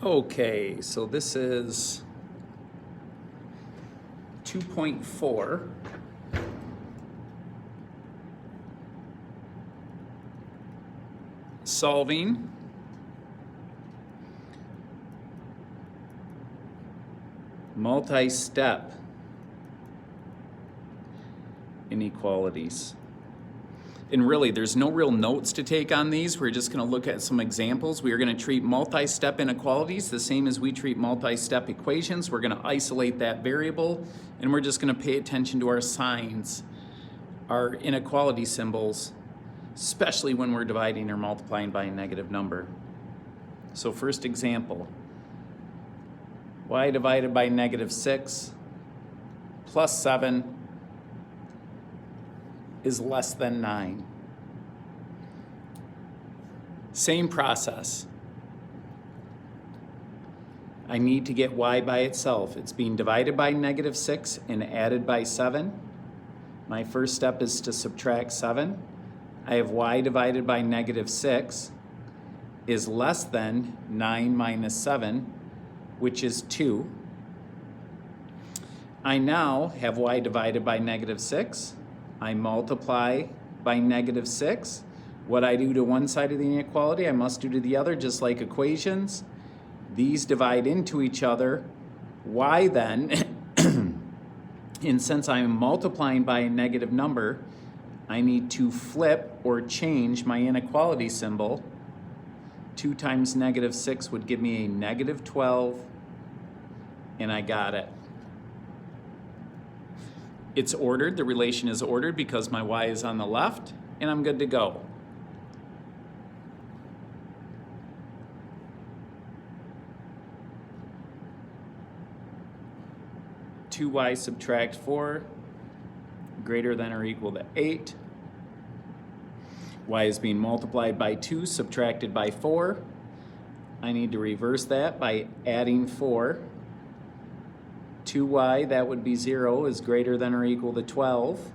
Okay, so this is 2.4. Solving multi-step inequalities. And really, there's no real notes to take on these. We're just going to look at some examples. We are going to treat multi-step inequalities the same as we treat multi-step equations. We're going to isolate that variable, and we're just going to pay attention to our signs, our inequality symbols, especially when we're dividing or multiplying by a negative number. So first example, y divided by -6 plus 7 is less than 9. Same process. I need to get y by itself. It's being divided by -6 and added by 7. My first step is to subtract 7. I have y divided by -6 is less than 9 minus 7, which is 2. I now have y divided by -6. I multiply by -6. What I do to one side of the inequality, I must do to the other, just like equations. These divide into each other. Y then, and since I'm multiplying by a negative number, I need to flip or change my inequality symbol. 2 times -6 would give me a -12, and I got it. It's ordered, the relation is ordered because my y is on the left, and I'm good to go. Two y subtract 4, greater than or equal to 8. Y is being multiplied by 2, subtracted by 4. I need to reverse that by adding 4. 2y, that would be 0, is greater than or equal to 12.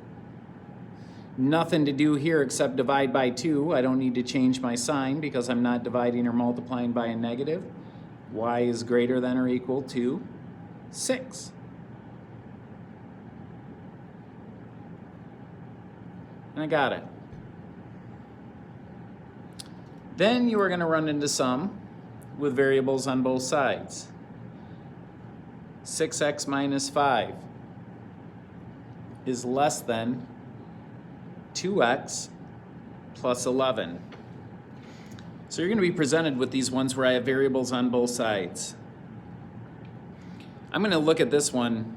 Nothing to do here except divide by 2. I don't need to change my sign because I'm not dividing or multiplying by a negative. Y is greater than or equal to 6. And I got it. Then you are going to run into some with variables on both sides. 6x minus 5 is less than 2x plus 11. So you're going to be presented with these ones where I have variables on both sides. I'm going to look at this one,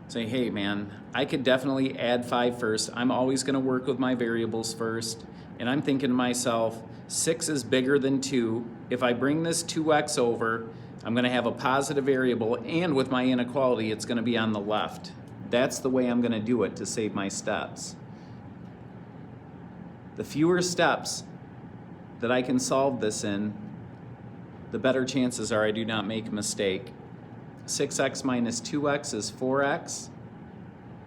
say, hey man, I could definitely add 5 first. I'm always going to work with my variables first. And I'm thinking to myself, 6 is bigger than 2. If I bring this 2x over, I'm going to have a positive variable, and with my inequality, it's going to be on the left. That's the way I'm going to do it to save my steps. The fewer steps that I can solve this in, the better chances are I do not make a mistake. 6x minus 2x is 4x,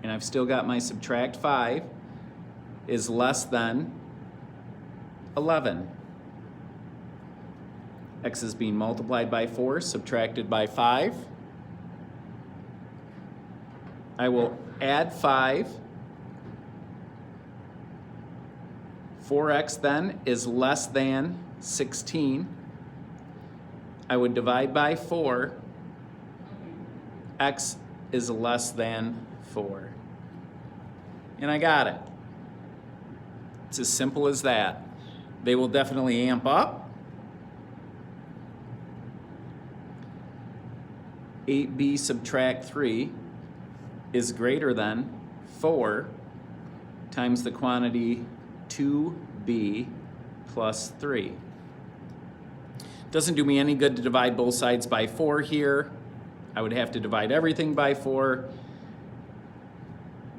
and I've still got my subtract 5 is less than 11. X is being multiplied by 4, subtracted by 5. I will add 5. 4x then is less than 16. I would divide by 4. X is less than 4. And I got it. It's as simple as that. They will definitely amp up. 8b subtract 3 is greater than 4 times the quantity 2b plus 3. Doesn't do me any good to divide both sides by 4 here. I would have to divide everything by 4.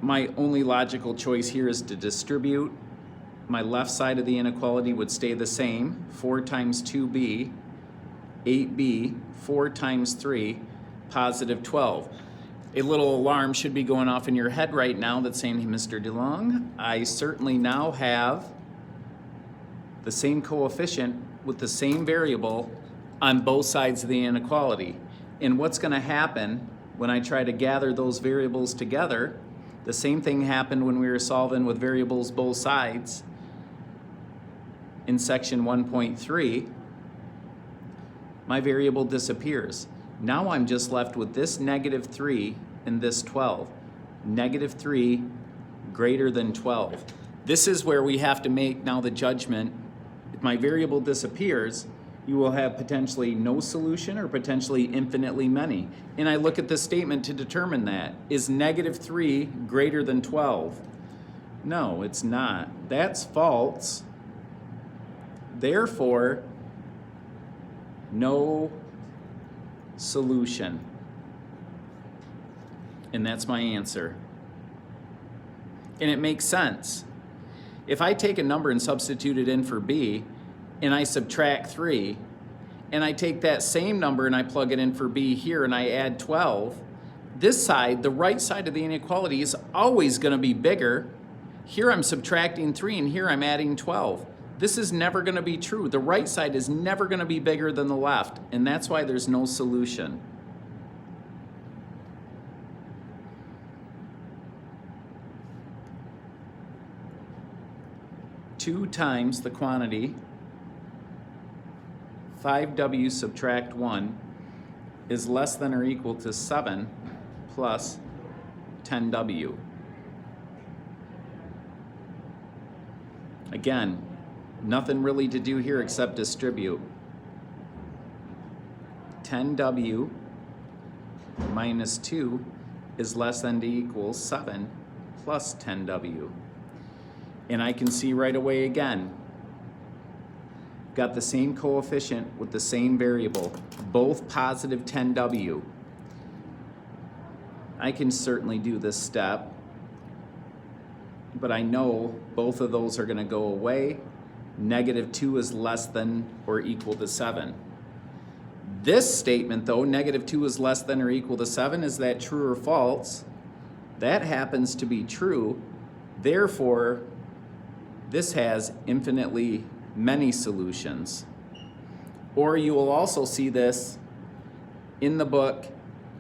My only logical choice here is to distribute. My left side of the inequality would stay the same. 4 times 2b, 8b, 4 times 3, positive 12. A little alarm should be going off in your head right now that's saying, hey, Mr. DeLong, I certainly now have the same coefficient with the same variable on both sides of the inequality. And what's going to happen when I try to gather those variables together, the same thing happened when we were solving with variables both sides in section 1.3. My variable disappears. Now I'm just left with this -3 and this 12. -3 greater than 12. This is where we have to make now the judgment. If my variable disappears, you will have potentially no solution or potentially infinitely many. And I look at the statement to determine that. Is -3 greater than 12? No, it's not. That's false. Therefore, no solution. And that's my answer. And it makes sense. If I take a number and substitute it in for b, and I subtract 3, and I take that same number and I plug it in for b here and I add 12, this side, the right side of the inequality, is always going to be bigger. Here I'm subtracting 3 and here I'm adding 12. This is never going to be true. The right side is never going to be bigger than the left, and that's why there's no solution. Two times the quantity 5w subtract 1 is less than or equal to 7 plus 10w. Again, nothing really to do here except distribute. 10w minus 2 is less than or equal 7 plus 10w. And I can see right away again, got the same coefficient with the same variable, both positive 10w. I can certainly do this step, but I know both of those are going to go away. -2 is less than or equal to 7. This statement, though, -2 is less than or equal to 7, is that true or false? That happens to be true. Therefore, this has infinitely many solutions. Or you will also see this in the book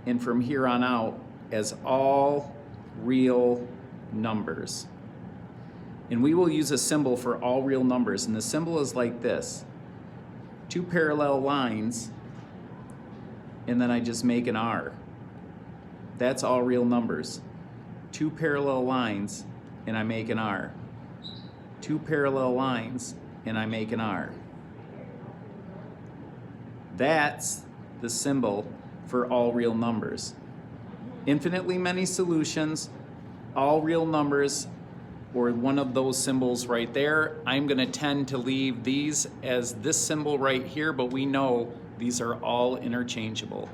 and from here on out as all real numbers. And we will use a symbol for all real numbers, and the symbol is like this. Two parallel lines, and then I just make an R. That's all real numbers. Two parallel lines, and I make an R. Two parallel lines, and I make an R. That's the symbol for all real numbers. Infinitely many solutions, all real numbers, or one of those symbols right there. I'm going to tend to leave these as this symbol right here, but we know these are all interchangeable.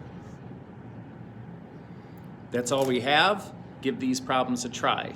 That's all we have. Give these problems a try.